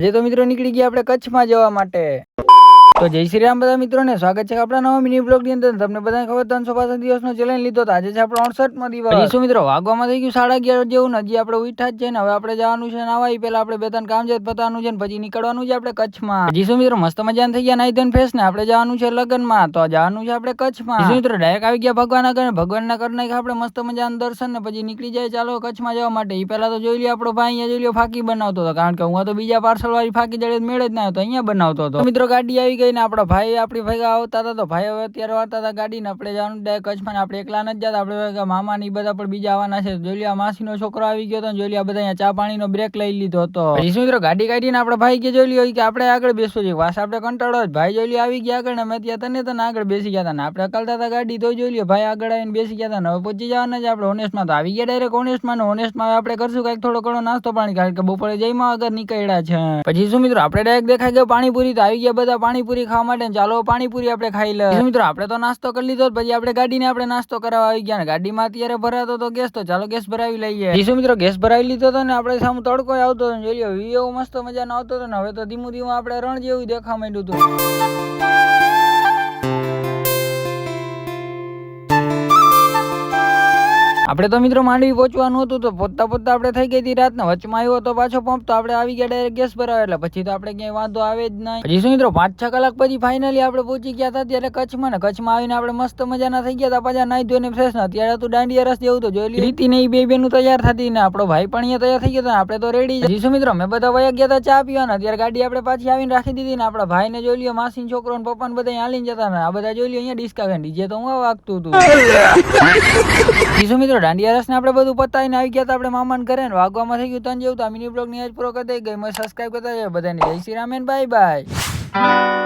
જે તો મિત્રો નીકળી ગયા આપણે કચ્છમાં જવા માટે। તો જય શ્રી રામ બધા મિત્રોને સ્વાગત છે આપણા નવા મિની બ્લોગ ની અંદર। તમને બધાને ખબર 365 દિવસનો ચેલેન્જ લીધો તો આજે છે આપણો 68મો દિવસ। હજી શું મિત્રો વાગવામાં થઈ ગયું 11:30 જેવું ને હજી આપણે ઉઠ્યા જ છે ને હવે આપણે જવાનું છે નાવા પહેલા આપણે બે ત્રણ કામ છે પતાવવાનું છે ને પછી નીકળવાનું છે આપણે કચ્છમાં। હજી શું મિત્રો મસ્ત મજાના થઈ ગયા નાઈ ધોઈને ફ્રેશ ને આપણે જવાનું છે લગનમાં તો જવાનું છે આપણે કચ્છમાં। હજી મિત્રો ડાયરેક્ટ આવી ગયા ભગવાનના ઘરે ભગવાનના કરી નાખ્યા આપણે મસ્ત મજાના દર્શન ને પછી નીકળી જાય ચાલો કચ્છમાં જવા માટે। એ પહેલા તો જોઈ લે આપણો ભાઈ અહીંયા જોઈ લો ફાકી બનાવતો હતો કારણ કે હું તો બીજા પાર્સલ વાળી ફાકી જડે મેળે જ ના હતો અહીંયા બનાવતો હતો। મિત્રો ગાડી આવી ગઈ ને આપણા ભાઈ આપણી ભેગા આવતા હતા તો ભાઈ હવે અત્યારે વાળતા હતા ગાડી ને આપણે જવાનું ડાયરેક્ટ કચ્છમાં આપણે એકલા નથી જતા આપણે મામા ની બધા પણ બીજા આવવાના છે। જોઈ લે માસીનો છોકરો આવી ગયો હતો જોઈ લે બધા અહીંયા ચા પાણીનો બ્રેક લઈ લીધો હતો। પછી શું મિત્રો ગાડી કાઢીને આપણા ભાઈ કે જોઈ લ્યો કે આપણે આગળ બેસવું છે વાસ આપણે કંટાળો ભાઈ જોઈ લે આવી ગયા આગળ ને મેં ત્યાં તને આગળ બેસી ગયા હતા ને આપણે અકલતા હતા ગાડી તો જોઈ લ્યો ભાઈ આગળ આવીને બેસી ગયા હતા ને હવે પહોંચી જવાના છે આપણે ઓનેસ્ટમાં તો આવી ગયા ડાયરેક્ટ ઓનેસ્ટમાં આપણે કરશું કઈક થોડો ઘણો નાસ્તો પાણી કારણ કે બપોરે જઈમાં આગળ નીકળ્યા છે। પછી શું મિત્રો આપણે ડાયરેક્ટ દેખાઈ ગયો પાણીપુરી તો આવી ગયા બધા પાણીપુરી ખાવા માટે ચાલો પાણીપુરી આપણે ખાઈ લે। મિત્રો આપણે તો નાસ્તો કરી લીધો પછી આપણે ગાડીને આપણે નાસ્તો કરાવવા આવી ગયા ને ગાડીમાં અત્યારે ભરાતો તો ગેસ તો ચાલો ગેસ ભરાવી લઈએ। શું મિત્રો ગેસ ભરાવી લીધો હતો ને આપણે સામે તડકો આવતો હતો જોઈ લો એવો મસ્ત મજાનો આવતો હતો ને હવે તો ધીમું ધીમું આપણે રણ જેવું દેખવા માંડ્યું હતું। આપણે તો મિત્રો માંડવી પહોંચવાનું હતું તો પોતા આપણે થઈ ગઈ હતી રાત ને વચમાં આવ્યો તો પાછો પંપ તો આપણે આવી ગયા ડાયરેક્ટ ગેસ ભરાવે એટલે પછી તો આપણે ક્યાંય વાંધો આવે જ નહીં। પછી શું મિત્રો 5-6 કલાક પછી ફાઇનલી આપણે પહોંચી ગયા હતા ત્યારે કચ્છમાં ને કચ્છમાં આવીને આપણે મસ્ત મજાના થઈ ગયા હતા પાછા નાઈ ધોઈને ફ્રેશ ને અત્યારે તો દાંડિયા રસ જેવું તો જોઈ લીધી ને બે બેનું તૈયાર થતી ને આપણો ભાઈ પણ અહીંયા તૈયાર થઈ ગયા હતા આપણે તો રેડી। હજી શું મિત્રો મેં બધા વયા ગયા હતા ચા પીવાના અત્યારે ગાડી આપણે પાછી આવીને રાખી દીધી ને આપણા ભાઈને જોઈ લ્યો માસી છોકરો ને પપ્પા ને બધા હાલીને જતા ને આ બધા જોઈ લ્યો અહીંયા ડિસ્કા ડીજે તો હું વાગતું હતું। શું મિત્રો દાંડિયા રસ ને આપણે બધું પતાવીને આવી ગયા હતા આપણે મામાને ઘરે ને વાગવામાં થઈ ગયું તન જેવું તો મિની બ્લોગ ની આજ પૂરો કરી દઈ ગઈ સબસ્ક્રાઈબ કરતા જાય બધાને જય શ્રી રામ બાય બાય।